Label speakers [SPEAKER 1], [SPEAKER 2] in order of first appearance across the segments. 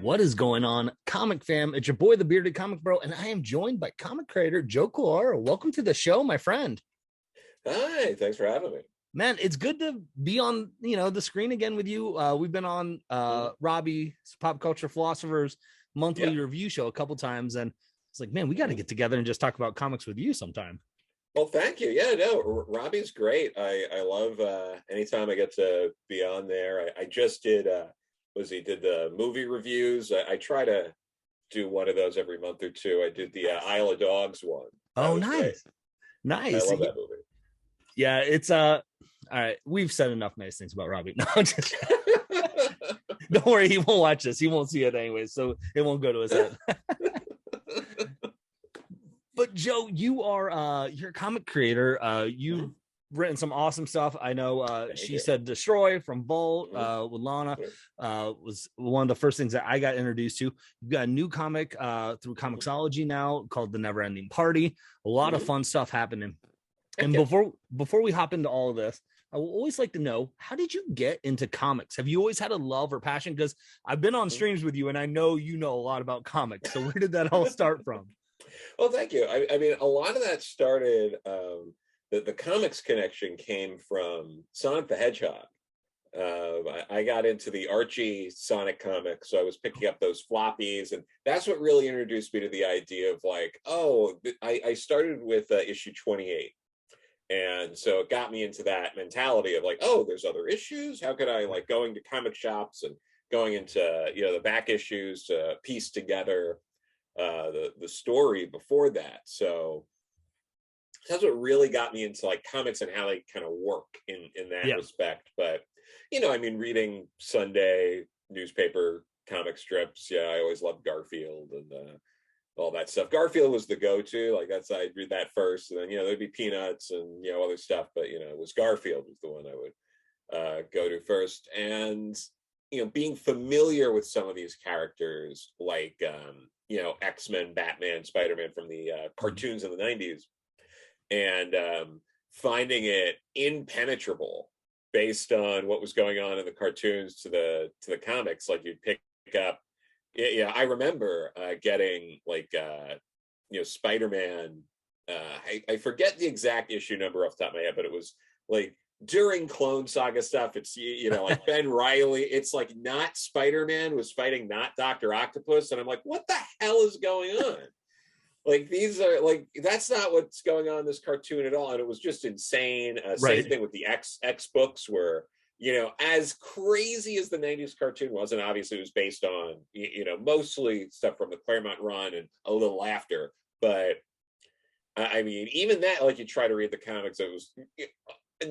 [SPEAKER 1] What is going on, comic fam? It's your boy, the Bearded Comic Bro, and I am joined by comic creator Joe Corallo. Welcome to the show, my friend.
[SPEAKER 2] Hi, thanks for having me.
[SPEAKER 1] Man, it's good to be on, the screen again with you. We've been on Robbie's Pop Culture Philosophers monthly
[SPEAKER 2] Yeah.
[SPEAKER 1] review show a couple times, and it's like, man, we got to get together and just talk about comics with you sometime.
[SPEAKER 2] Well, thank you. Yeah, no, Robbie's great. I love anytime I get to be on there. I just did did the movie reviews. I try to do one of those every month or two. I did the Isle of Dogs one. That
[SPEAKER 1] Oh,
[SPEAKER 2] was great.
[SPEAKER 1] nice. Nice.
[SPEAKER 2] I love that movie.
[SPEAKER 1] Yeah, it's all right. We've said enough nice things about Robbie. No, just don't worry, he won't watch this. He won't see it anyway, so it won't go to his head. But Joe, you're a comic creator. You've written some awesome stuff. I know She Said Destroy from Bolt with Lana was one of the first things that I got introduced to. You've got a new comic through Comixology now called The Never Ending Party. A lot of fun stuff happening. And before we hop into all of this, I will always like to know, how did you get into comics? Have you always had a love or passion? Because I've been on streams with you and I know you know a lot about comics. So where did that all start from?
[SPEAKER 2] Well, thank you. I mean, a lot of that started, the comics connection came from Sonic the Hedgehog. I got into the Archie Sonic comics, so I was picking up those floppies, and that's what really introduced me to the idea of like, I started with issue 28. And so it got me into that mentality of like, oh, there's other issues. How could I like going to comic shops and going into, the back issues to piece together the story before that. So that's what really got me into like comics and how they kind of work in that respect. But, I mean, reading Sunday newspaper comic strips. Yeah, I always loved Garfield and all that stuff. Garfield was the go-to, like I'd read that first, and then there'd be Peanuts and other stuff, but it was Garfield was the one I would go to first. And being familiar with some of these characters like X-Men, Batman, Spider-Man from the cartoons in the 90s, and finding it impenetrable based on what was going on in the cartoons to the comics. Like you'd pick up, I remember getting like Spider-Man. I forget the exact issue number off the top of my head, but it was like during Clone Saga stuff. It's like Ben Reilly. It's like not Spider-Man was fighting not Dr. Octopus, and I'm like, what the hell is going on? Like these are like that's not what's going on in this cartoon at all, and it was just insane. Same thing with the X books were. As crazy as the 90s cartoon was, and obviously it was based on, mostly stuff from the Claremont run and a little after. But I mean, even that, like you try to read the comics, it was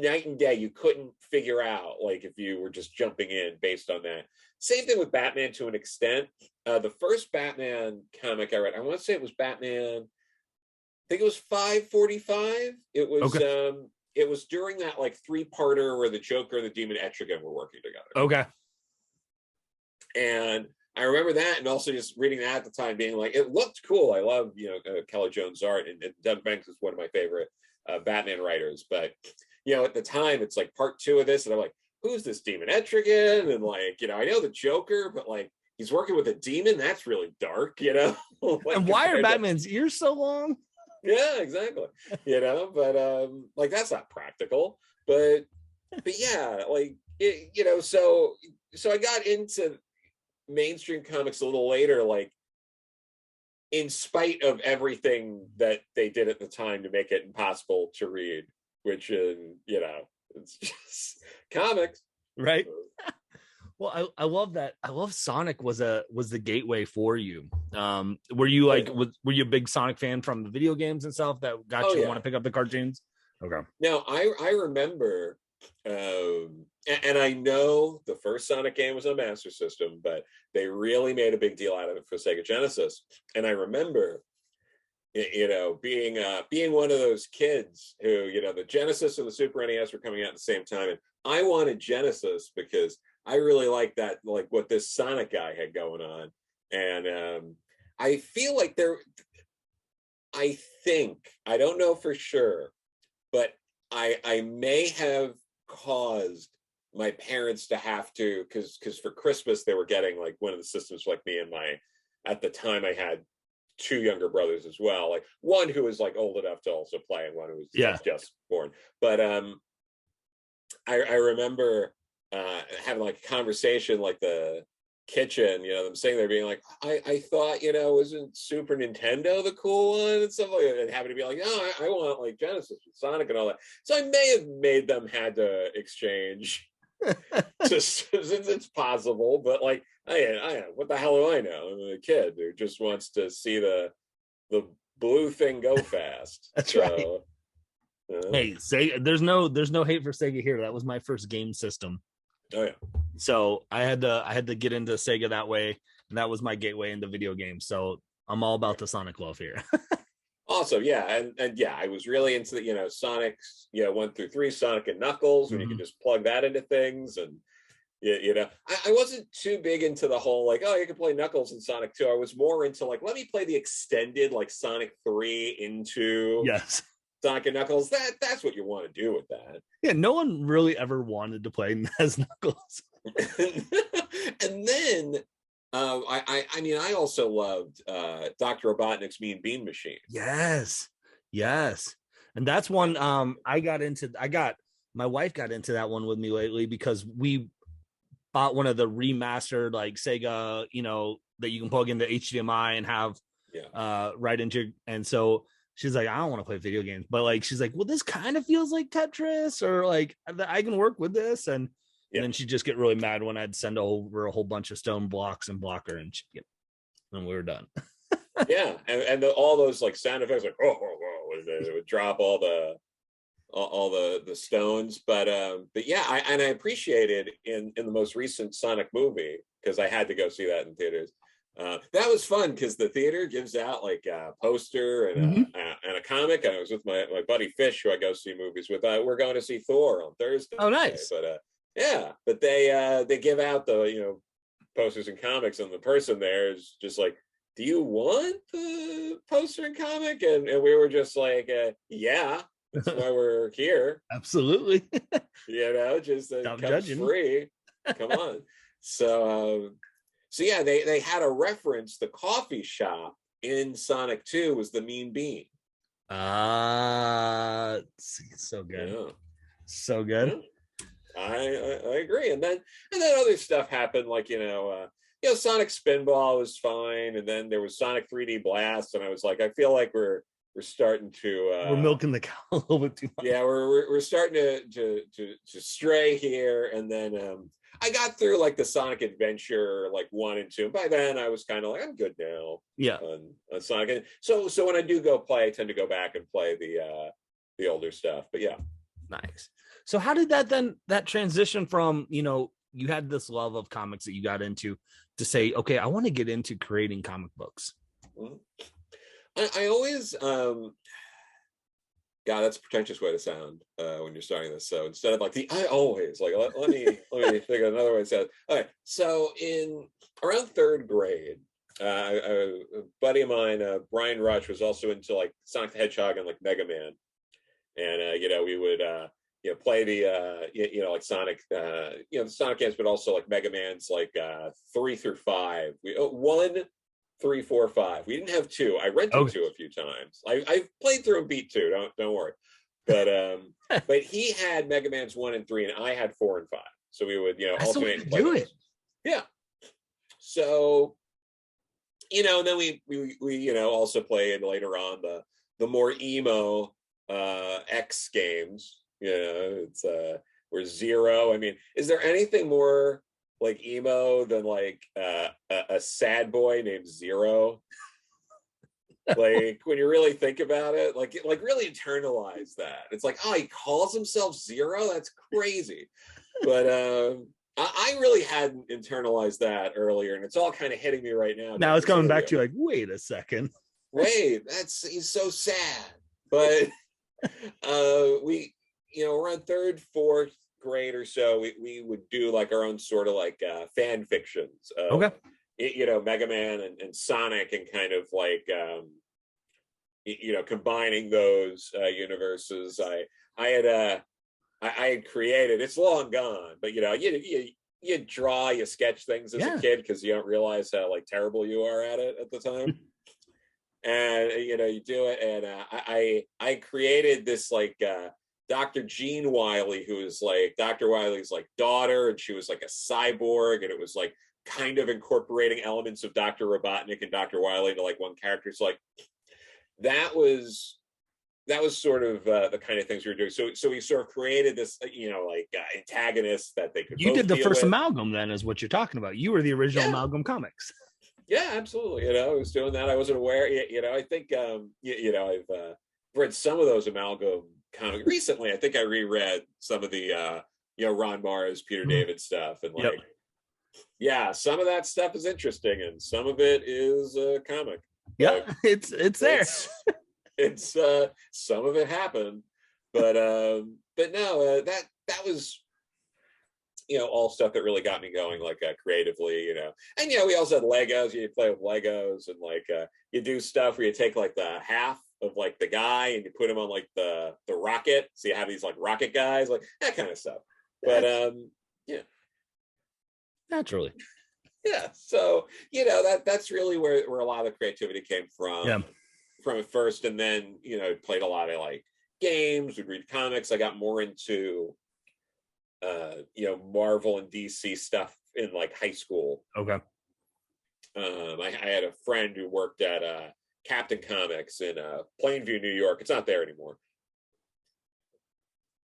[SPEAKER 2] night and day. You couldn't figure out, like, if you were just jumping in based on that. Same thing with Batman to an extent. The first Batman comic I read, I want to say it was Batman, I think it was 545. It was, it was during that like 3-parter where the Joker and the Demon Etrigan were working together.
[SPEAKER 1] Okay.
[SPEAKER 2] And I remember that, and also just reading that at the time, being like, it looked cool. I love, Kelly Jones' art, and Doug Banks is one of my favorite Batman writers. But at the time, it's like part 2 of this, and I'm like, who's this Demon Etrigan? And like, I know the Joker, but like, he's working with a demon. That's really dark, like,
[SPEAKER 1] and why are Batman's ears so long?
[SPEAKER 2] Yeah, exactly. But like that's not practical. But yeah, like so I got into mainstream comics a little later, like in spite of everything that they did at the time to make it impossible to read, which it's just comics.
[SPEAKER 1] Right. Well, I love that. I love Sonic was the gateway for you. Were you were you a big Sonic fan from the video games and stuff that got you to want to pick up the cartoons? Okay.
[SPEAKER 2] Now I remember, and I know the first Sonic game was on Master System, but they really made a big deal out of it for Sega Genesis. And I remember, being one of those kids who, the Genesis and the Super NES were coming out at the same time, and I wanted Genesis because I really like that, like what this Sonic guy had going on. And I feel like I don't know for sure, but I may have caused my parents to have to, because for Christmas they were getting like one of the systems for like me and my, at the time I had two younger brothers as well, like one who was like old enough to also play and one who was like just born. But I remember having like a conversation, like the kitchen, them sitting there being like, I thought, isn't Super Nintendo the cool one and stuff like that, and having to be like, no, I want like Genesis with Sonic and all that. So I may have made them had to exchange. Just it's possible, but like I what the hell do I know? I'm a kid who just wants to see the blue thing go fast.
[SPEAKER 1] That's right. Hey, there's no hate for Sega here. That was my first game system.
[SPEAKER 2] Oh yeah.
[SPEAKER 1] So I had to get into Sega that way, and that was my gateway into video games. So I'm all about the Sonic love here.
[SPEAKER 2] Awesome, yeah, and yeah, I was really into the Sonic, 1 through 3, Sonic and Knuckles, when you could just plug that into things, and I wasn't too big into the whole like, oh, you can play Knuckles in Sonic 2. I was more into like, let me play the extended like Sonic 3 into Sonic and Knuckles. That's what you want to do with that.
[SPEAKER 1] Yeah, no one really ever wanted to play as Knuckles.
[SPEAKER 2] And then I also loved Dr. Robotnik's Mean Bean Machine.
[SPEAKER 1] Yes. And that's one my wife got into that one with me lately, because we bought one of the remastered like Sega, that you can plug into HDMI and have right into, and so she's like, I don't want to play video games, but like she's like, well, this kind of feels like Tetris, or like I can work with this, and then she'd just get really mad when I'd send over a whole bunch of stone blocks and block her, and and we were done.
[SPEAKER 2] Yeah, and all those like sound effects, like it would drop all the stones, but yeah, I appreciated in the most recent Sonic movie, because I had to go see that in theaters. That was fun because the theater gives out like a poster and a comic. And I was with my buddy Fish, who I go see movies with. We're going to see Thor on Thursday.
[SPEAKER 1] Oh, nice.
[SPEAKER 2] But but they give out the posters and comics, and the person there is just like, do you want the poster and comic? And we were just like, yeah, that's why we're here.
[SPEAKER 1] Absolutely.
[SPEAKER 2] Just comes free. Come on. So yeah, they had a reference. The coffee shop in Sonic 2 was the Mean Bean.
[SPEAKER 1] So good. So good.
[SPEAKER 2] I agree. And then other stuff happened, like Sonic Spinball was fine, and then there was Sonic 3D Blast, and I was like, I feel like we're starting to
[SPEAKER 1] we're milking the cow a little bit too much.
[SPEAKER 2] Yeah, we're starting to stray here. And then I got through like the Sonic Adventure like 1 and 2. By then I was kind of like, I'm good now.
[SPEAKER 1] Yeah.
[SPEAKER 2] On Sonic. And so when I do go play, I tend to go back and play the older stuff. But yeah.
[SPEAKER 1] Nice. So how did that transition from, you had this love of comics that you got into, to say, okay, I want to get into creating comic books?
[SPEAKER 2] Mm-hmm. I always God, that's a pretentious way to sound when you're starting this. So instead of like I always, like, let me think of another way to say it. All right. So in around 3rd grade, a buddy of mine, Brian Rush, was also into like Sonic the Hedgehog and like Mega Man, and we would play the like Sonic the Sonic games, but also like Mega Man's like 3 through 5. 1, 3, 4, 5. We didn't have 2. I rented 2 a few times. I've played through and beat 2. Don't worry. But but he had Mega Man's 1 and 3, and I had 4 and 5. So we would alternate and play
[SPEAKER 1] do it.
[SPEAKER 2] Yeah. So and then we also played later on the more emo X games. It's where Zero. I mean, is there anything more like emo than like a sad boy named Zero? Like, when you really think about it, like really internalize that. It's like, oh, he calls himself Zero? That's crazy. But I really hadn't internalized that earlier, and it's all kind of hitting me right now.
[SPEAKER 1] Now it's coming back to you like, wait a second.
[SPEAKER 2] Wait, he's so sad. But we around 3rd, 4th grade or so, we would do like our own sort of like fan fictions of,
[SPEAKER 1] okay,
[SPEAKER 2] Mega Man and Sonic, and kind of like combining those universes. I had I had created. It's long gone, but you draw, you sketch things as a kid because you don't realize how like terrible you are at it at the time. And you do it, and I created this like Dr. Jean Wiley, who is like Dr. Wiley's like daughter, and she was like a cyborg, and it was like kind of incorporating elements of Dr. Robotnik and Dr. Wiley into like one character. So like that was sort of the kind of things we were doing. So we sort of created this, antagonist that they could.
[SPEAKER 1] You did the first
[SPEAKER 2] with.
[SPEAKER 1] Amalgam, then, is what you're talking about. You were the original Amalgam Comics.
[SPEAKER 2] Yeah, absolutely. I was doing that. I wasn't aware. I think I've read some of those Amalgam comics recently. I think I reread some of the Ron Mars, Peter David stuff, and some of that stuff is interesting, and some of it is comic.
[SPEAKER 1] Yeah, it's there.
[SPEAKER 2] It's some of it happened, but no, that was all stuff that really got me going, like creatively, and we also had Legos. You play with Legos, and like you do stuff where you take like the half of like the guy and you put him on like the rocket, so you have these like rocket guys, like that kind of stuff. But
[SPEAKER 1] naturally,
[SPEAKER 2] so that's really where a lot of the creativity came from. From at first, and then played a lot of like games, would read comics. I got more into Marvel and DC stuff in like high school.
[SPEAKER 1] Okay.
[SPEAKER 2] I had a friend who worked at Captain Comics in Plainview, New York. It's not there anymore.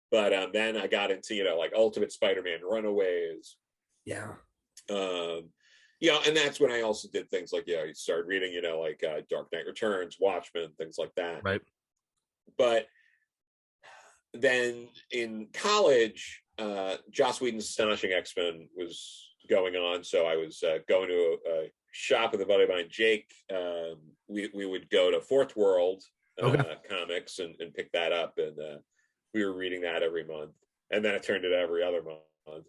[SPEAKER 2] But then I got into like Ultimate Spider-Man, Runaways.
[SPEAKER 1] Yeah.
[SPEAKER 2] And that's when I also did things like, you started reading, like Dark Knight Returns, Watchmen, things like that.
[SPEAKER 1] Right.
[SPEAKER 2] But then in college, Joss Whedon's Astonishing X-Men was going on. So I was going to a shop with a buddy of mine, Jake. We would go to Fourth World Comics and pick that up. And we were reading that every month. And then it turned into every other month.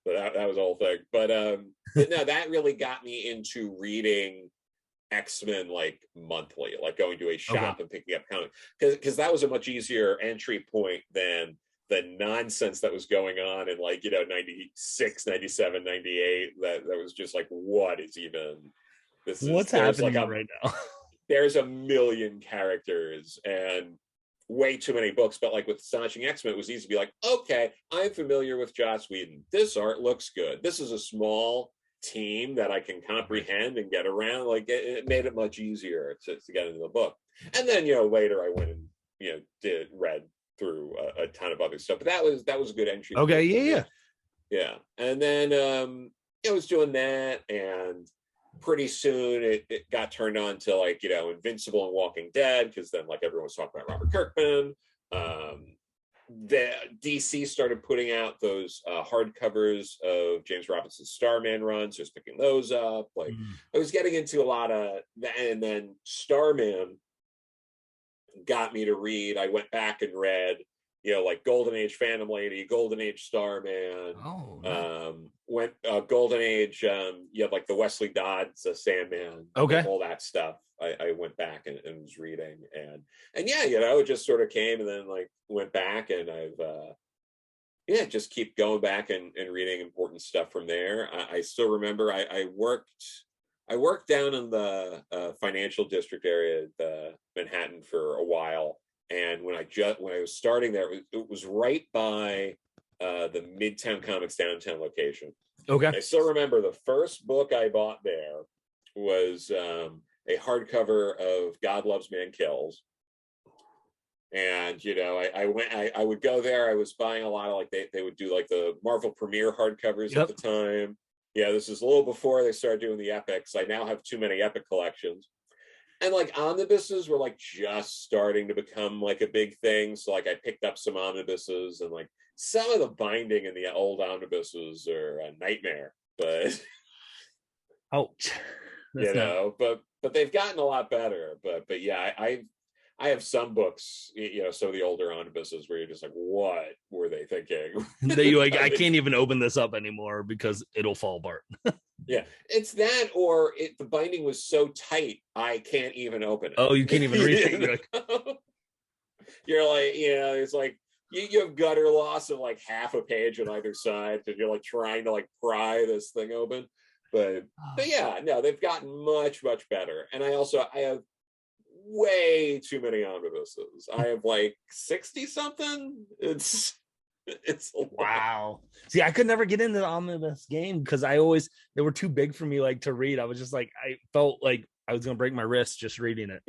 [SPEAKER 2] So that was the whole thing. But no, that really got me into reading X-Men like monthly, like going to a shop and picking up comics, because that was a much easier entry point than the nonsense that was going on in like 96, 97, 98. That was just like, what is even this?
[SPEAKER 1] What's happening right now?
[SPEAKER 2] There's a million characters and way too many books, but like with Astonishing X-Men, it was easy to be like, okay, I'm familiar with Joss Whedon. This art looks good. This is a small team that I can comprehend and get around. Like it made it much easier to get into the book. And then later I went and read through a ton of other stuff. But that was a good entry.
[SPEAKER 1] Okay,
[SPEAKER 2] yeah. And then I was doing that, and pretty soon it got turned on to like Invincible and Walking Dead, because then like everyone was talking about Robert Kirkman. The DC started putting out those hardcovers of James Robinson's Starman runs. So I was picking those up. Like I was getting into a lot of that, and then Starman got me to read. I went back and read like Golden Age Phantom Lady, Golden Age Starman. Went Golden Age. You have like the Wesley Dodds Sandman.
[SPEAKER 1] Okay.
[SPEAKER 2] All that stuff. I went back and was reading, and it just sort of came, and then like went back, and I've just keep going back and reading important stuff from there. I still remember I worked down in the financial district area of Manhattan for a while. And when I was starting there, it was right by the Midtown Comics downtown location.
[SPEAKER 1] Okay.
[SPEAKER 2] I still remember the first book I bought there was a hardcover of God Loves Man Kills. And I would go there. I was buying a lot of like they would do like the Marvel Premiere hardcovers at the time. Yeah, this is a little before they started doing the epics. I now have too many epic collections. And like omnibuses were like just starting to become like a big thing. So like I picked up some omnibuses, and like some of the binding in the old omnibuses are a nightmare. But
[SPEAKER 1] ouch.
[SPEAKER 2] But they've gotten a lot better. But yeah, I have some books, some of the older omnibuses where you're just like, what were they thinking?
[SPEAKER 1] I can't even open this up anymore because it'll fall apart.
[SPEAKER 2] Yeah, it's that, or the binding was so tight I can't even open it.
[SPEAKER 1] Oh, you can't even read it.
[SPEAKER 2] You're like, it's like you have gutter loss of like half a page on either side because you're like trying to like pry this thing open. But yeah, no, they've gotten much better. And I have way too many omnibuses. I have like 60 something. It's
[SPEAKER 1] wow. See, I could never get into the omnibus game because they were too big for me like to read. I was just like, I felt like I was gonna break my wrist just reading it.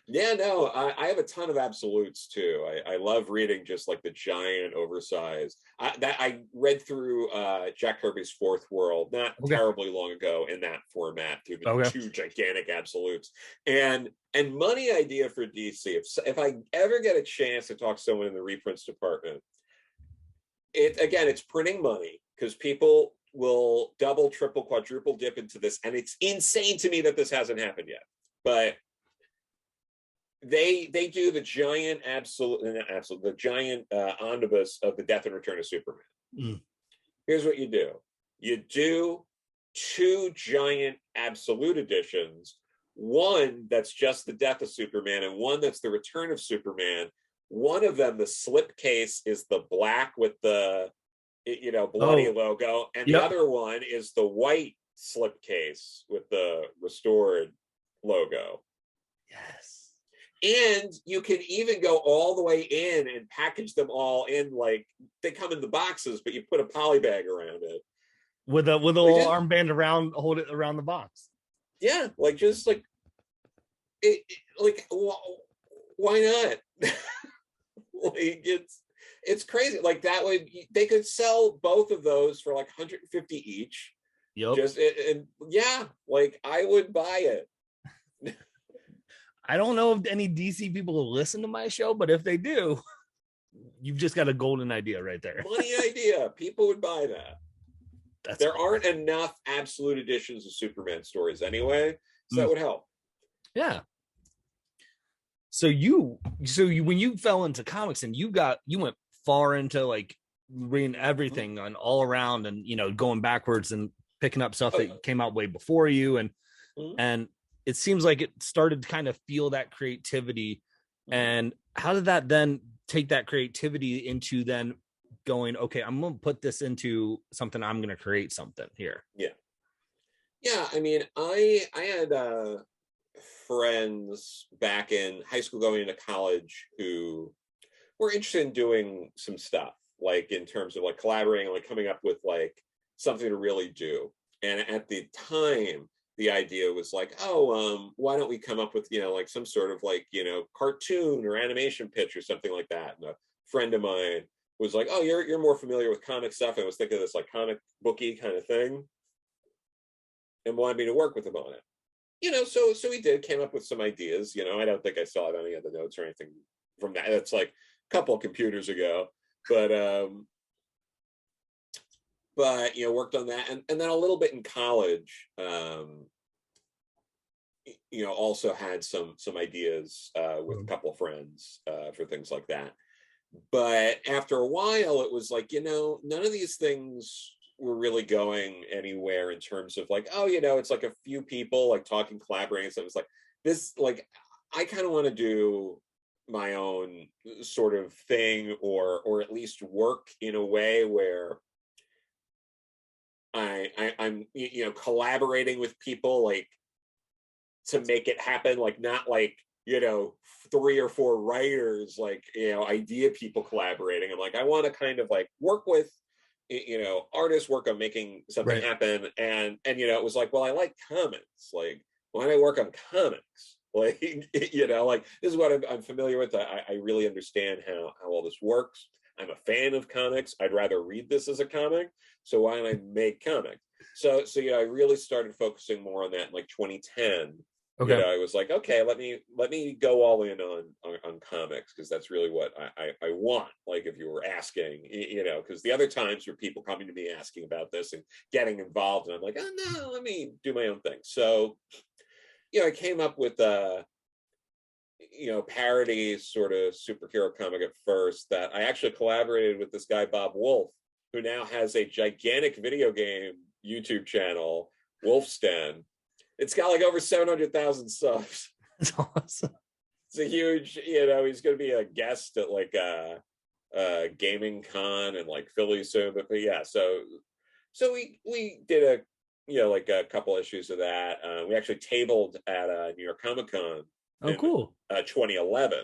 [SPEAKER 2] Yeah, no, I have a ton of absolutes too. I love reading just like the giant oversized. I read through Jack Kirby's Fourth World not terribly long ago in that format, two gigantic absolutes. And money idea for DC. If I ever get a chance to talk to someone in the reprints department, it's printing money because people will double, triple, quadruple dip into this, and it's insane to me that this hasn't happened yet. But they do the giant the giant omnibus of the Death and Return of Superman. Here's what you do: you do 2 giant absolute editions, one that's just the Death of Superman and one that's the Return of Superman. One of them, the slipcase, is the black with the bloody logo, and the other one is the white slipcase with the restored logo.
[SPEAKER 1] Yes.
[SPEAKER 2] And you can even go all the way in and package them all in, like they come in the boxes, but you put a poly bag around it
[SPEAKER 1] with a little armband hold it around the box.
[SPEAKER 2] Yeah, like just like it like why not? Like it's crazy. Like they could sell both of those for like 150 each.
[SPEAKER 1] Yep.
[SPEAKER 2] Like I would buy it.
[SPEAKER 1] I don't know if any DC people will listen to my show, but if they do, you've just got a golden idea right there.
[SPEAKER 2] Money idea. People would buy that. There aren't enough absolute editions of Superman stories anyway, so that would help.
[SPEAKER 1] Yeah. So when you fell into comics and you went far into like reading everything on all around and going backwards and picking up stuff that came out way before you and it seems like it started to kind of feel that creativity. And how did that then take that creativity into then going, okay, I'm going to put this into something, I'm going to create something here?
[SPEAKER 2] Yeah. I mean, I had friends back in high school going into college who were interested in doing some stuff, like in terms of like collaborating, like coming up with like something to really do. And at the time, the idea was like, why don't we come up with, like some sort of like, cartoon or animation pitch or something like that. And a friend of mine was like, oh, you're more familiar with comic stuff. And I was thinking of this like comic booky kind of thing and wanted me to work with him on it. So we came up with some ideas. I don't think I still have any of the notes or anything from that. That's like a couple of computers ago. But worked on that, and then a little bit in college. Also had some ideas with a couple of friends for things like that. But after a while, it was like none of these things were really going anywhere in terms of like it's like a few people like talking, collaborating. So it was like this, like I kind of want to do my own sort of thing, or at least work in a way where I'm collaborating with people like to make it happen, like not like 3 or 4 writers, like idea people collaborating. I'm like, I want to kind of like work with artists, work on making something happen. And it was like, well, I like comics, like why don't I work on comics? Like like this is what I'm familiar with. I really understand how all this works. I'm a fan of comics. I'd rather read this as a comic. So why don't I make comics? So I really started focusing more on that in like 2010. Okay. I was like, okay, let me go all in on comics, because that's really what I want. Like if you were asking, because the other times were people coming to me asking about this and getting involved, and I'm like, oh no, let me do my own thing. So, I came up with parody sort of superhero comic at first that I actually collaborated with this guy, Bob Wolf, who now has a gigantic video game YouTube channel, Wolfsten. It's got like over 700,000 subs.
[SPEAKER 1] That's awesome.
[SPEAKER 2] It's a huge, he's going to be a guest at like gaming con in like Philly soon. But yeah, so we did like a couple issues of that. We actually tabled at New York Comic Con
[SPEAKER 1] Oh,
[SPEAKER 2] in
[SPEAKER 1] cool.
[SPEAKER 2] 2011,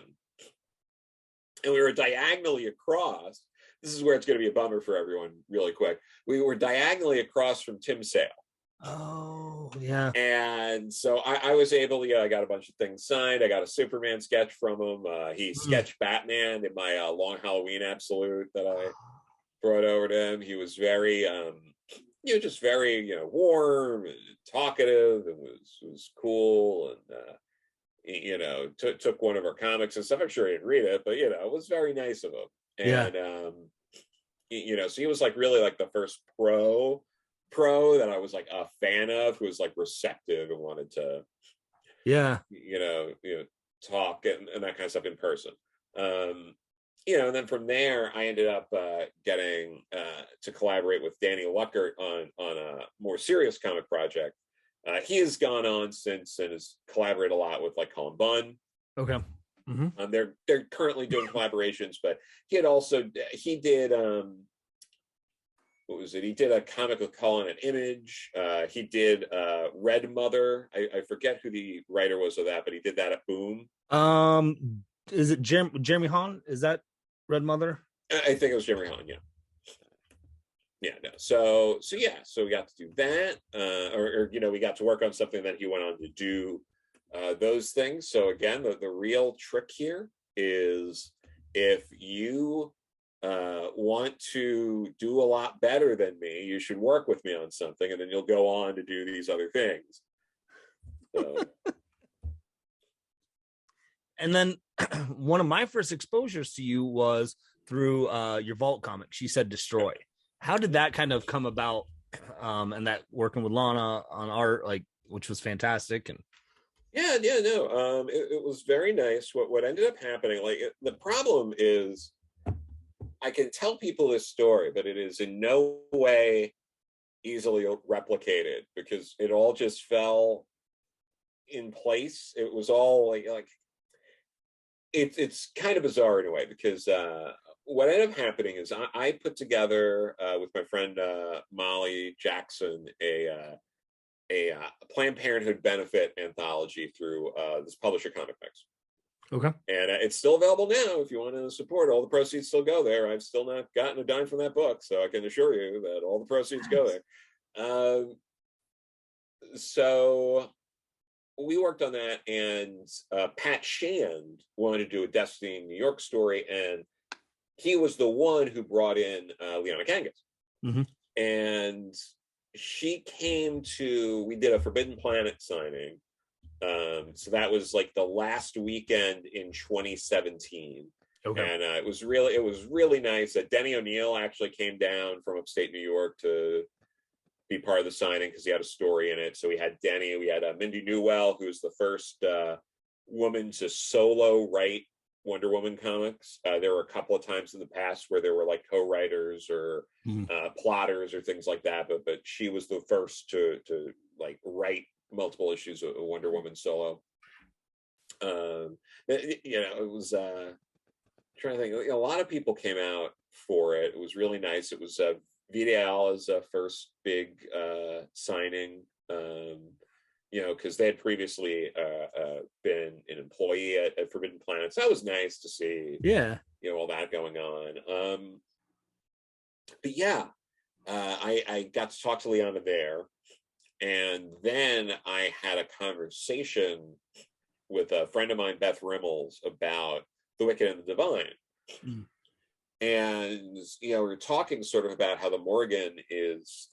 [SPEAKER 2] and we were diagonally across. This is where it's going to be a bummer for everyone, really quick. We were diagonally across from Tim Sale.
[SPEAKER 1] Oh, yeah.
[SPEAKER 2] And so I was able to, I got a bunch of things signed. I got a Superman sketch from him. He sketched Batman in my Long Halloween Absolute that I brought over to him. He was very, just very, warm and talkative, and was cool. And, took one of our comics and stuff. I'm sure he didn't read it, but, it was very nice of him. And, so he was like really like the first pro that I was like a fan of, who was like receptive and wanted to, talk and that kind of stuff in person. And then from there, I ended up getting to collaborate with Danny Luckert on a more serious comic project. He has gone on since and has collaborated a lot with like Colin Bunn.
[SPEAKER 1] Okay.
[SPEAKER 2] Mm-hmm. They're currently doing collaborations, but he did what was it? He did a comic with Colin and Image. He did Red Mother. I forget who the writer was of that, but he did that at Boom.
[SPEAKER 1] Is it Jeremy Hahn? Is that Red Mother?
[SPEAKER 2] I think it was Jeremy Hahn. Yeah. Yeah, no. So we got to do that, or we got to work on something that he went on to do those things. So again, the real trick here is if you want to do a lot better than me, you should work with me on something, and then you'll go on to do these other things. So.
[SPEAKER 1] And then one of my first exposures to you was through your Vault comic, She Said Destroy. How did that kind of come about? And that working with Lana on art, like, which was fantastic. And
[SPEAKER 2] it was very nice. What ended up happening, the problem is, I can tell people this story, but it is in no way easily replicated because it all just fell in place. It was all like it's kind of bizarre in a way because what ended up happening is I put together with my friend Molly Jackson a Planned Parenthood benefit anthology through this publisher, Comic Mix.
[SPEAKER 1] Okay.
[SPEAKER 2] And it's still available now if you want to support. All the proceeds still go there. I've still not gotten a dime from that book, so I can assure you that all the proceeds go there. So we worked on that, and Pat Shand wanted to do a Destiny New York story, and he was the one who brought in Liana Kangas.
[SPEAKER 1] Mm-hmm.
[SPEAKER 2] And she came we did a Forbidden Planet signing. So that was like the last weekend in 2017. Okay. And it was really nice. Denny O'Neil actually came down from upstate New York to be part of the signing because he had a story in it. So we had Denny, we had Mindy Newell, who's the first woman to solo write Wonder Woman comics. There were a couple of times in the past where there were like co-writers or plotters or things like that, but she was the first to like write multiple issues of Wonder Woman solo. It was trying to think. A lot of people came out for it. It was really nice. It was Vita Ayala's first big signing. Because they had previously been an employee at Forbidden Planet. So that was nice to see.
[SPEAKER 1] Yeah.
[SPEAKER 2] All that going on. But yeah, I got to talk to Liana there. And then I had a conversation with a friend of mine, Beth Rimmels, about The Wicked and the Divine. Mm. And, we were talking sort of about how the Morgan is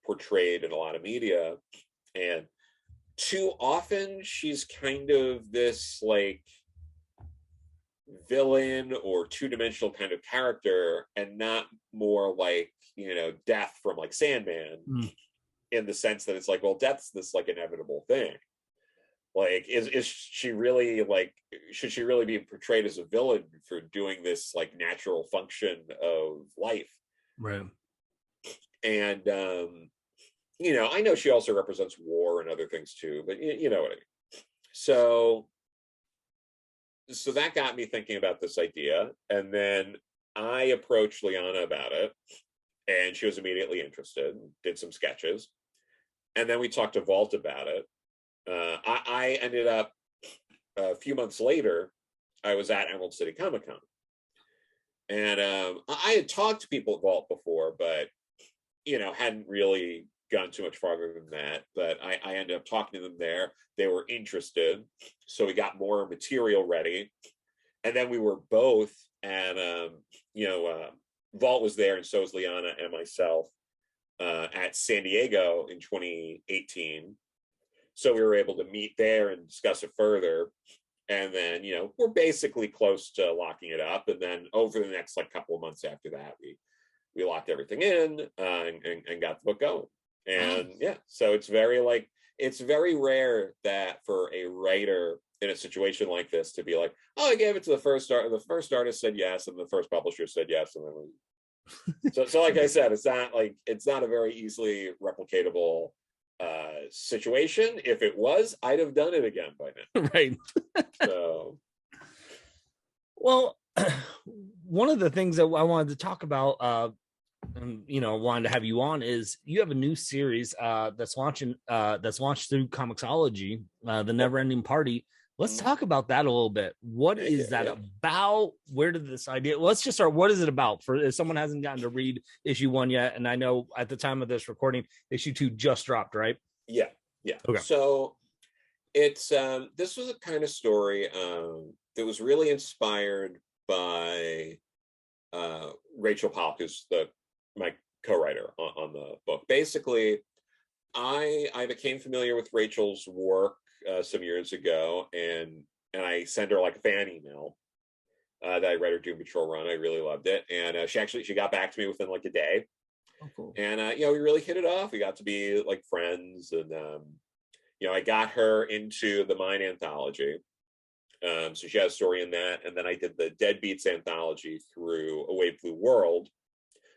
[SPEAKER 2] portrayed in a lot of media. And too often she's kind of this like villain or two-dimensional kind of character, and not more like, Death from like Sandman. Mm. In the sense that it's like, well, death's this like inevitable thing. Like, is she really like, should she really be portrayed as a villain for doing this like natural function of life?
[SPEAKER 1] Right.
[SPEAKER 2] And I know she also represents war and other things too, but you know what I mean. So that got me thinking about this idea, and then I approached Liana about it, and she was immediately interested, did some sketches. And then we talked to Vault about it. I ended up, a few months later, I was at Emerald City Comic Con. And I had talked to people at Vault before, but, hadn't really gone too much farther than that. But I ended up talking to them there. They were interested. So we got more material ready. And then we were both, and, Vault was there, and so was Liana and myself at San Diego in 2018. So we were able to meet there and discuss it further. And then, we're basically close to locking it up. And then over the next couple of months after that, we locked everything in and got the book going. And yeah, so it's very rare that for a writer in a situation like this to be like, oh, I gave it to the first artist said yes, and the first publisher said yes, and then so like I said, it's not a very easily replicatable situation. If it was, I'd have done it again by now.
[SPEAKER 1] Right.
[SPEAKER 2] So,
[SPEAKER 1] well, one of the things that I wanted to talk about, wanted to have you on, is you have a new series that's launched through Comixology, The Neverending Party. Let's talk about that a little bit. What is that about? Where did this idea? Let's just start. What is it about? For if someone hasn't gotten to read issue 1 yet, and I know at the time of this recording, issue 2 just dropped, right?
[SPEAKER 2] Yeah.
[SPEAKER 1] Okay.
[SPEAKER 2] So it's this was a kind of story that was really inspired by Rachel Polk, who's my co-writer on the book. Basically, I became familiar with Rachel's work some years ago, and I sent her a fan email that I read her Doom Patrol run. I really loved it, and she got back to me within a day.
[SPEAKER 1] Oh, cool.
[SPEAKER 2] And we really hit it off. We got to be friends, and I got her into the Mine anthology. So she has a story in that, and then I did the Deadbeats anthology through A Wave Blue World.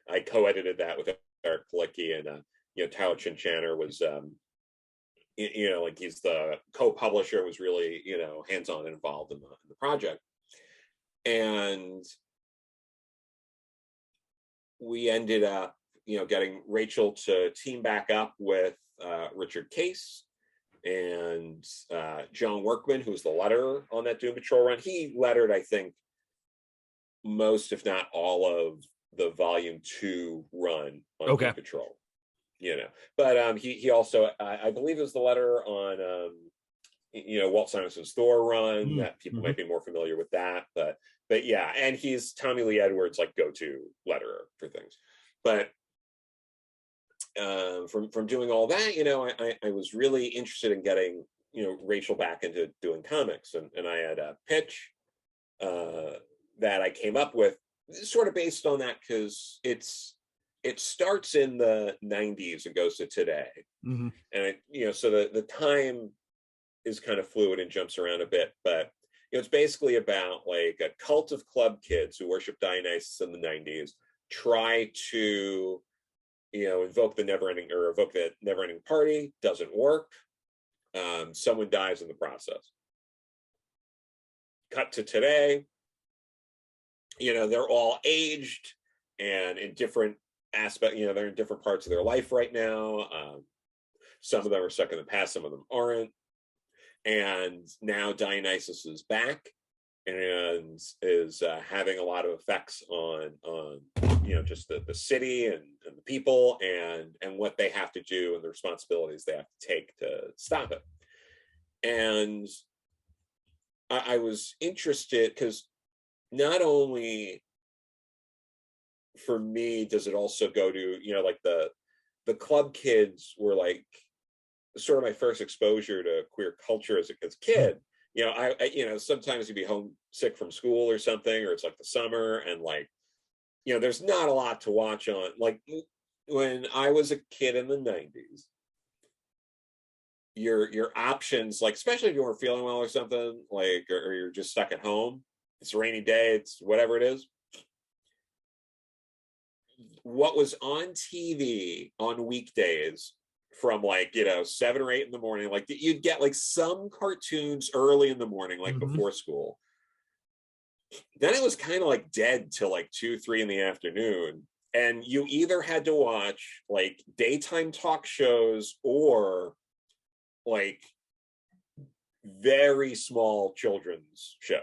[SPEAKER 2] I co-edited that with Eric Palicki, and Tyler Chinchaner was he's the co-publisher, was really hands-on and involved in the project. And we ended up getting Rachel to team back up with Richard Case and John Workman, who was the letterer on that Doom Patrol run. He lettered, I think, most, if not all, of the volume 2 run on Doom Patrol. But he also, I believe, is the letterer on Walt Simonson's Thor run. That people might be more familiar with that, but yeah, and he's Tommy Lee Edwards' go-to letterer for things. But from doing all that, I was really interested in getting Rachel back into doing comics, and I had a pitch that I came up with, sort of based on that, because it starts in the 90s and goes to today. And so the time is kind of fluid and jumps around a bit, but it's basically about a cult of club kids who worship Dionysus in the 90s try to evoke the Neverending Party. Doesn't work. Someone dies in the process. Cut to today. They're all aged and in different aspects. They're in different parts of their life right now. Some of them are stuck in the past, some of them aren't. And now Dionysus is back and is having a lot of effects on just the city and the people and what they have to do and the responsibilities they have to take to stop it. And I was interested because not only for me does it also go to the club kids were sort of my first exposure to queer culture as a kid. I sometimes you'd be homesick from school or something, or it's the summer, and there's not a lot to watch on. When I was a kid in the 90s, your options, especially if you weren't feeling well or something, or you're just stuck at home, it's a rainy day, it's whatever it is. What was on TV on weekdays from 7 or 8 in the morning, you'd get some cartoons early in the morning, before school. Then it was kind of like dead till like 2, 3 in the afternoon. And you either had to watch like daytime talk shows or like very small children's shows.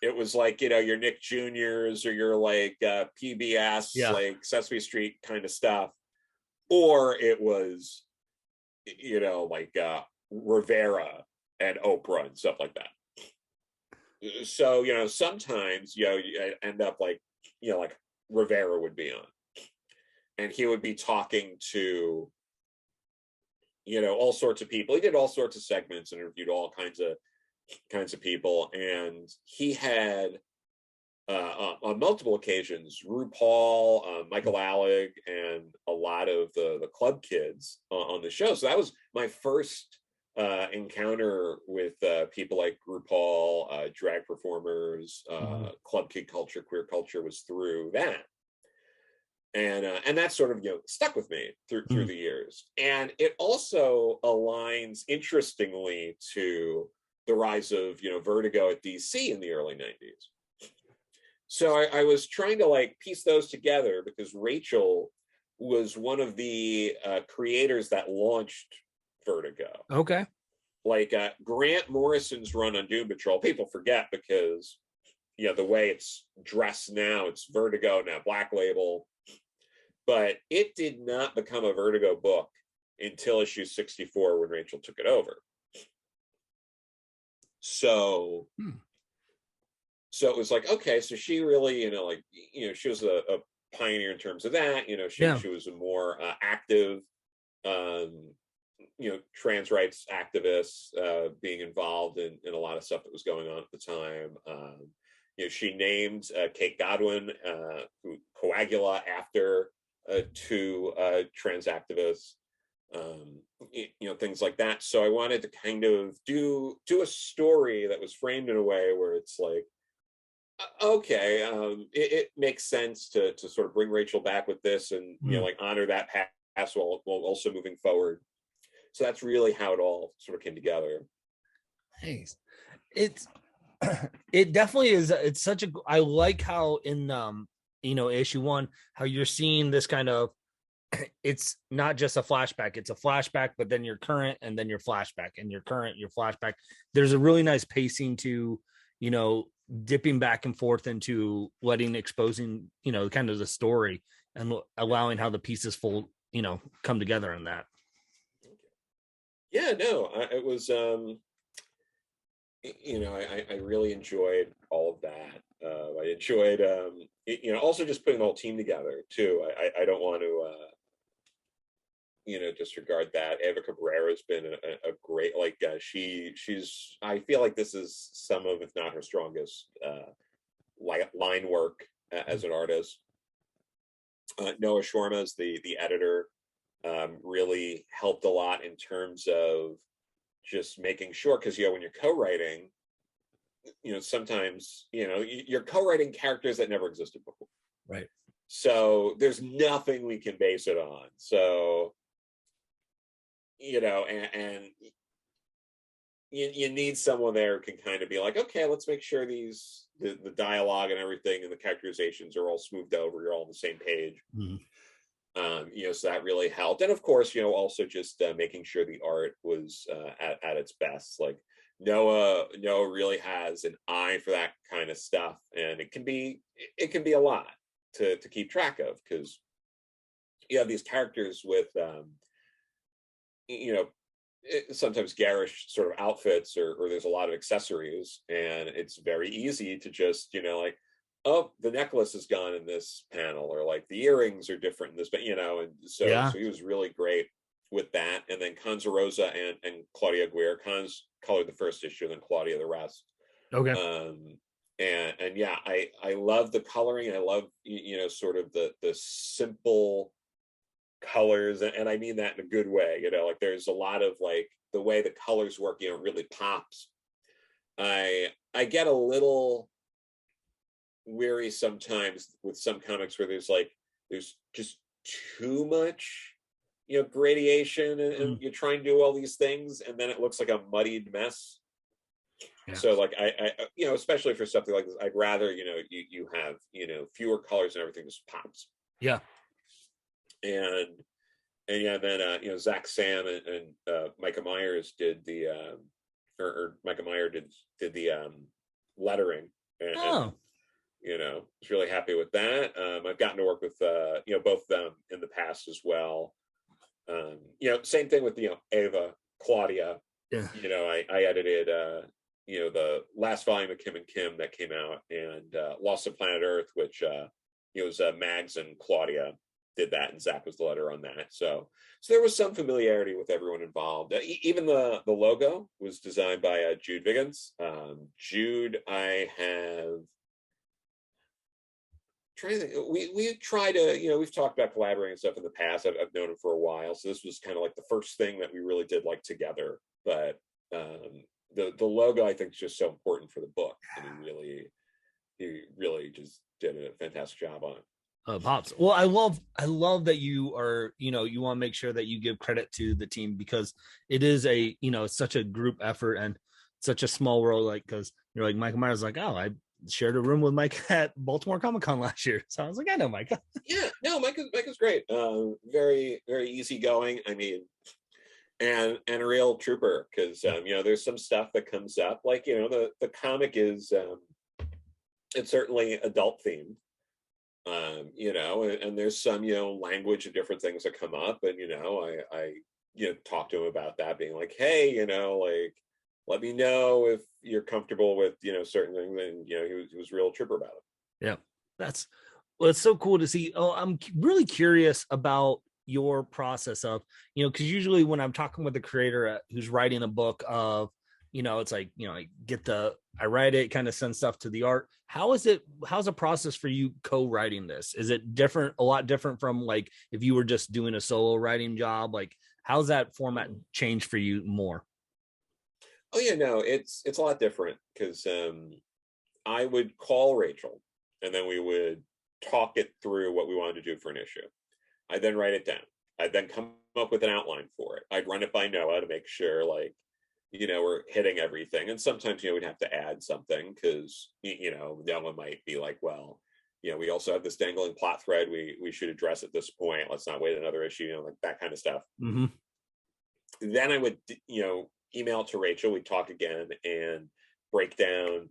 [SPEAKER 2] It was like, your Nick Juniors or your like PBS, like Sesame Street kind of stuff. Or it was, like Rivera and Oprah and stuff like that. So, sometimes, you end up like, like Rivera would be on. And he would be talking to, all sorts of people. He did all sorts of segments, interviewed all kinds of people. And he had, on multiple occasions, RuPaul, Michael Alec, and a lot of the club kids on the show. So that was my first encounter with people like RuPaul, drag performers, club kid culture, queer culture was through that. And that sort of stuck with me through the years. And it also aligns interestingly to the rise of Vertigo at DC in the early 90s. So I was trying to like piece those together because Rachel was one of the creators that launched Vertigo.
[SPEAKER 1] Okay.
[SPEAKER 2] Like Grant Morrison's run on Doom Patrol, people forget because the way it's dressed now, it's Vertigo, now Black Label. But it did not become a Vertigo book until issue 64 when Rachel took it over. So it was like, okay, so she really, she was a pioneer in terms of that. She was a more active, trans rights activist, being involved in a lot of stuff that was going on at the time. She named Kate Godwin, Coagula, after two trans activists, things like that. So I wanted to kind of do a story that was framed in a way where it's like, okay, it makes sense to sort of bring Rachel back with this and like honor that past while also moving forward. So that's really how it all sort of came together.
[SPEAKER 1] Nice. It definitely is. It's such a. I like how in issue 1 how you're seeing this kind of. It's not just a flashback. It's a flashback, but then your current, and then your flashback, and your current, your flashback. There's a really nice pacing to, dipping back and forth into exposing, kind of the story and allowing how the pieces come together in that.
[SPEAKER 2] Yeah, no, it was, I really enjoyed all of that. I enjoyed, also just putting the whole team together too. I don't want to, disregard that. Eva Cabrera has been a great, she's, I feel like this is some of, if not her strongest, line work as an artist. Noah Shorma is the editor, really helped a lot in terms of just making sure, because when you're co-writing, sometimes you're co-writing characters that never existed before,
[SPEAKER 1] right?
[SPEAKER 2] So there's nothing we can base it on. So and you need someone there who can kind of be like, okay, let's make sure the dialogue and everything and the characterizations are all smoothed over, you're all on the same page. So that really helped. And of course, also just making sure the art was at its best. Like Noah really has an eye for that kind of stuff, and it can be a lot to keep track of, because you have these characters with sometimes garish sort of outfits, or there's a lot of accessories, and it's very easy to just like, oh, the necklace is gone in this panel, or like the earrings are different in this, but and so he was really great with that. And then Conza Rosa and Claudia Guerre. Cons colored the first issue, and then Claudia the rest.
[SPEAKER 1] Okay.
[SPEAKER 2] And yeah, I love the coloring. I love sort of the simple colors, and I mean that in a good way. Like there's a lot of like the way the colors work, really pops. I get a little weary sometimes with some comics where there's just too much gradation, and you're trying to do all these things, and then it looks like a muddied mess.
[SPEAKER 1] Yeah.
[SPEAKER 2] So like I especially for something like this, I'd rather you have fewer colors and everything just pops.
[SPEAKER 1] Yeah.
[SPEAKER 2] And yeah, then Zach Sam and Micah Myers did the or Micah Meyer did the lettering, and
[SPEAKER 1] Oh.
[SPEAKER 2] was really happy with that. I've gotten to work with both of them in the past as well. Same thing with Ava, Claudia.
[SPEAKER 1] Yeah.
[SPEAKER 2] I edited the last volume of Kim and Kim that came out, and Lost of Planet Earth, which was Mags and Claudia did that, and Zach was the letter on that. So there was some familiarity with everyone involved. Even the logo was designed by Jude Viggins. Jude, I have trying to think, we try to we've talked about collaborating and stuff in the past. I've known him for a while, so this was kind of like the first thing that we really did like together. But the logo, I think, is just so important for the book, and he really just did a fantastic job on it.
[SPEAKER 1] Pops. Well, I love that you are, you want to make sure that you give credit to the team, because it is such a group effort and such a small world. Like, because like Michael Myers, like, oh, I shared a room with Mike at Baltimore Comic-Con last year, so I was like, I know Mike.
[SPEAKER 2] Yeah, no, Mike is great. Very, very easygoing. I mean, and a real trooper, because there's some stuff that comes up, like the comic is it's certainly adult themed. And there's some language and different things that come up, and I talk to him about that, being like, hey, like, let me know if you're comfortable with certain things, and he was real trooper about it.
[SPEAKER 1] Yeah, it's so cool to see. Oh, I'm really curious about your process of because usually when I'm talking with a creator who's writing a book of it's like I write it, kind of send stuff to the art. How's the process for you co-writing this? Is it a lot different from like if you were just doing a solo writing job? Like, how's that format change for you more?
[SPEAKER 2] Oh yeah, no, it's a lot different, because I would call Rachel, and then we would talk it through what we wanted to do for an issue. I'd then write it down. I'd then come up with an outline for it. I'd run it by Noah to make sure we're hitting everything. And sometimes we'd have to add something, because Noah might be like, well, we also have this dangling plot thread we should address at this point. Let's not wait another issue, like that kind of stuff.
[SPEAKER 1] Mm-hmm.
[SPEAKER 2] Then I would email to Rachel. We'd talk again and break down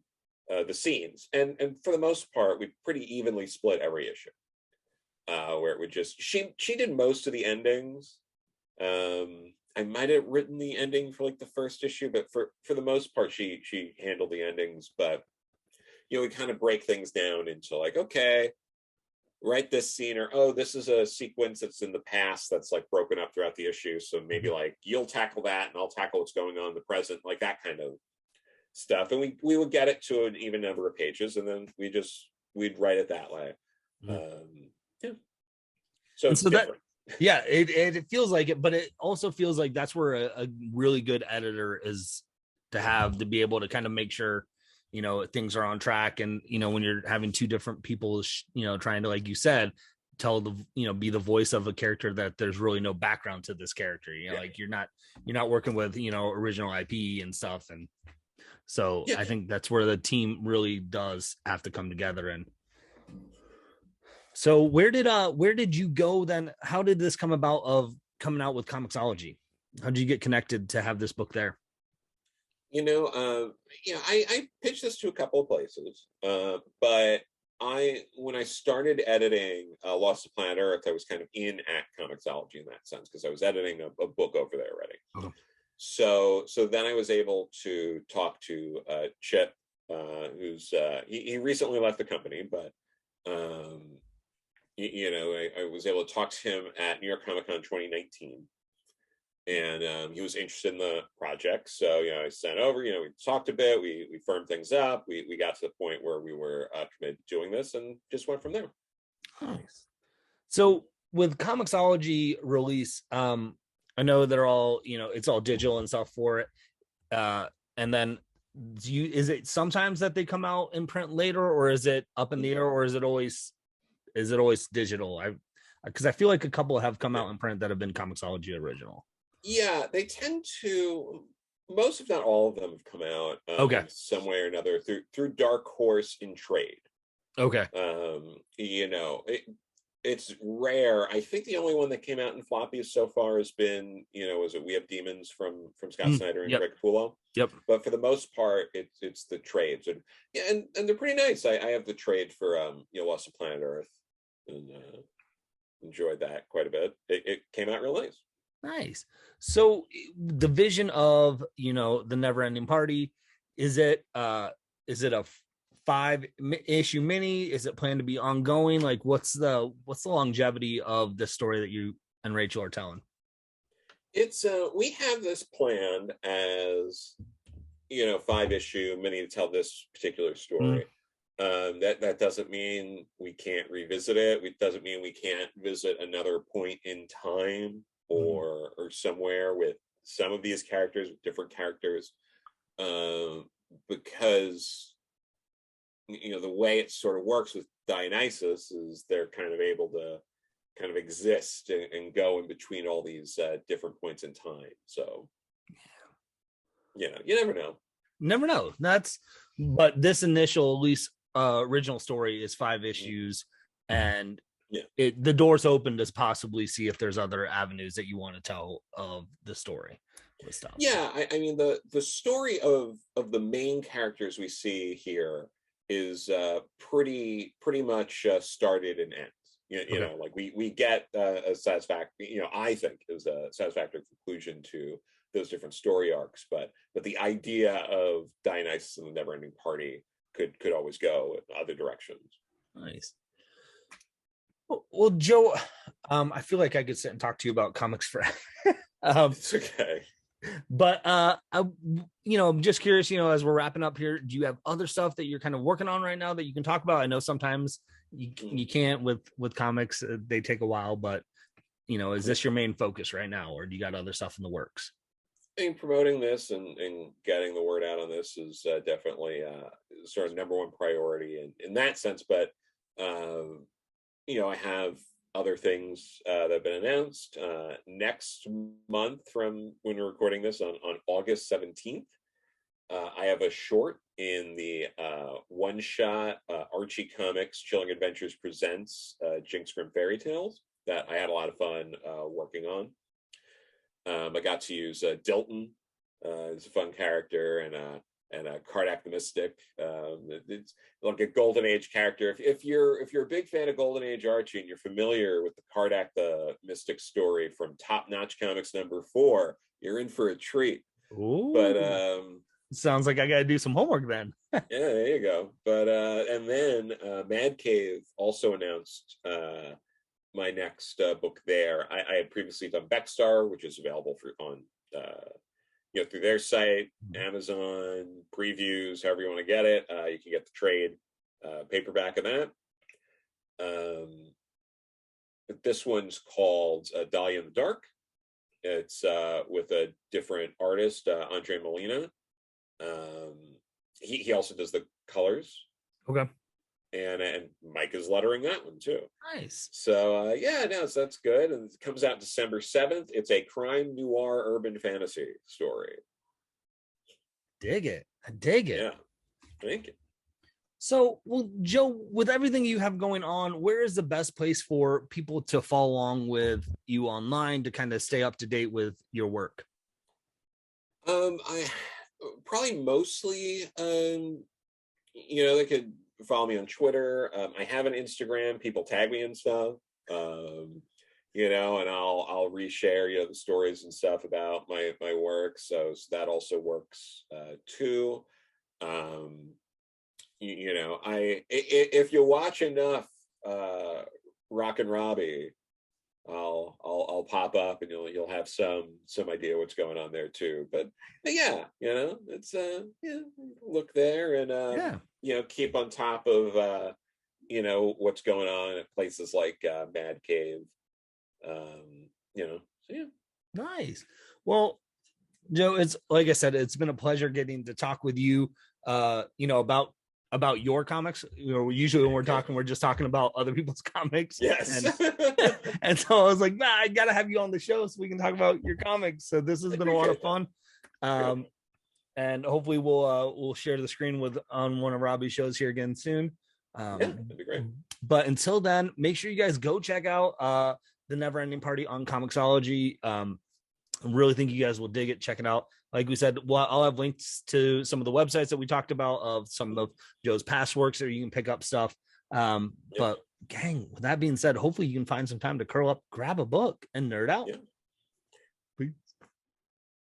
[SPEAKER 2] the scenes, and for the most part we pretty evenly split every issue, where it would just she did most of the endings. I might have written the ending for like the first issue, but for the most part she handled the endings. But we kind of break things down into like, okay, write this scene, or oh, this is a sequence that's in the past that's like broken up throughout the issue, so maybe like you'll tackle that and I'll tackle what's going on in the present, like that kind of stuff. And we would get it to an even number of pages, and then we'd write it that way. Yeah, so it's different.
[SPEAKER 1] Yeah, it feels like it, but it also feels like that's where a really good editor is to be able to kind of make sure things are on track. And when you're having two different people trying to, like you said, tell be the voice of a character, that there's really no background to this character, like you're not working with original IP and stuff. And so I think that's where the team really does have to come together. And so where did you go then? How did this come about of coming out with Comixology? How did you get connected to have this book there?
[SPEAKER 2] I pitched this to a couple of places, but when I started editing Lost to Planet Earth, I was kind of in at Comixology in that sense, because I was editing a book over there already.
[SPEAKER 1] Okay.
[SPEAKER 2] So then I was able to talk to Chip, who's he recently left the company, but I was able to talk to him at New York Comic Con 2019. And he was interested in the project, so I sent over. We talked a bit, we firmed things up, we got to the point where we were committed to doing this, and just went from there.
[SPEAKER 1] Nice. So with Comixology release, I know they're all it's all digital and stuff for it, and then is it sometimes that they come out in print later, or is it up in the air, or is it always digital? Because I feel like a couple have come out in print that have been Comixology original.
[SPEAKER 2] Yeah, they tend to. most, if not all of them, have come out
[SPEAKER 1] Okay.
[SPEAKER 2] in some way or another through Dark Horse in trade.
[SPEAKER 1] Okay.
[SPEAKER 2] It's rare. I think the only one that came out in floppies so far has been, was it We Have Demons from Scott Snyder and
[SPEAKER 1] Yep.
[SPEAKER 2] Greg Capullo.
[SPEAKER 1] Yep.
[SPEAKER 2] But for the most part, it's the trades, and they're pretty nice. I have the trade for Lost of Planet Earth, and enjoyed that quite a bit. It came out real nice.
[SPEAKER 1] Nice. So the vision of the Never Ending Party, is it a 5-issue mini? Is it planned to be ongoing? Like, what's the longevity of the story that you and Rachel are telling?
[SPEAKER 2] It's we have this planned as 5-issue mini to tell this particular story. That doesn't mean we can't revisit it. It doesn't mean we can't visit another point in time or somewhere with some of these characters, with different characters, because the way it sort of works with Dionysus is they're kind of able to kind of exist and go in between all these different points in time. So, you never know.
[SPEAKER 1] Never know. But this initial, at least original story is 5 issues, and the door's open to possibly see if there's other avenues that you want to tell of the story with stuff.
[SPEAKER 2] Yeah, I mean the story of the main characters we see here is pretty much started and ends. Like we get a satisfactory, I think is a satisfactory conclusion to those different story arcs, but the idea of Dionysus and the Never-Ending Party could always go in other directions.
[SPEAKER 1] Nice. Well, Joe, I feel like I could sit and talk to you about comics forever.
[SPEAKER 2] It's okay.
[SPEAKER 1] But I'm just curious, as we're wrapping up here, do you have other stuff that you're kind of working on right now that you can talk about? I know sometimes you can't with comics, they take a while, but is this your main focus right now, or do you got other stuff in the works?
[SPEAKER 2] I think promoting this and getting the word out on this is definitely sort of number one priority in that sense. But I have other things that have been announced next month from when we're recording this on August 17th. I have a short in the one-shot Archie Comics Chilling Adventures Presents Jinx Grim Fairy Tales that I had a lot of fun working on. I got to use Dilton as a fun character, and Kardak the Mystic. It's like a Golden Age character. If you're a big fan of Golden Age Archie and you're familiar with the Kardak the Mystic story from Top Notch Comics #4, you're in for a treat.
[SPEAKER 1] Ooh.
[SPEAKER 2] But
[SPEAKER 1] sounds like I got to do some homework then.
[SPEAKER 2] Yeah, there you go. But and then Mad Cave also announced my next book there. I had previously done Beckstar, which is available on through their site, Amazon, previews, however you want to get it. You can get the trade paperback of that. But this one's called Dahlia in the Dark. It's with a different artist, Andre Molina. He also does the colors.
[SPEAKER 1] Okay.
[SPEAKER 2] And Mike is lettering that one too.
[SPEAKER 1] Nice.
[SPEAKER 2] So so that's good. And it comes out December 7th. It's a crime noir urban fantasy story.
[SPEAKER 1] Dig it. I dig it.
[SPEAKER 2] Yeah. Thank you.
[SPEAKER 1] So, well, Joe, with everything you have going on, where is the best place for people to follow along with you online to kind of stay up to date with your work?
[SPEAKER 2] I probably mostly they could follow me on Twitter. I have an Instagram. People tag me and stuff. And I'll reshare the stories and stuff about my work. So that also works too. If you watch enough Rock and Robbie, I'll pop up and you'll have some idea what's going on there too. But yeah, it's look there and keep on top of what's going on at places like Mad Cave. So yeah. Nice.
[SPEAKER 1] Well, Joe, it's like I said, it's been a pleasure getting to talk with you about your comics. Usually when we're talking, we're just talking about other people's comics.
[SPEAKER 2] Yes.
[SPEAKER 1] And so I was like, I gotta have you on the show so we can talk about your comics. So this has been a lot of fun. and hopefully we'll share the screen on one of Robbie's shows here again soon.
[SPEAKER 2] Yeah, that'd be great.
[SPEAKER 1] But until then, make sure you guys go check out the Never Ending Party on Comixology. I really think you guys will dig it. Check it out. Like we said, I'll have links to some of the websites that we talked about of some of Joe's past works, or you can pick up stuff. But gang, with that being said, hopefully you can find some time to curl up, grab a book, and nerd out.
[SPEAKER 2] Yeah.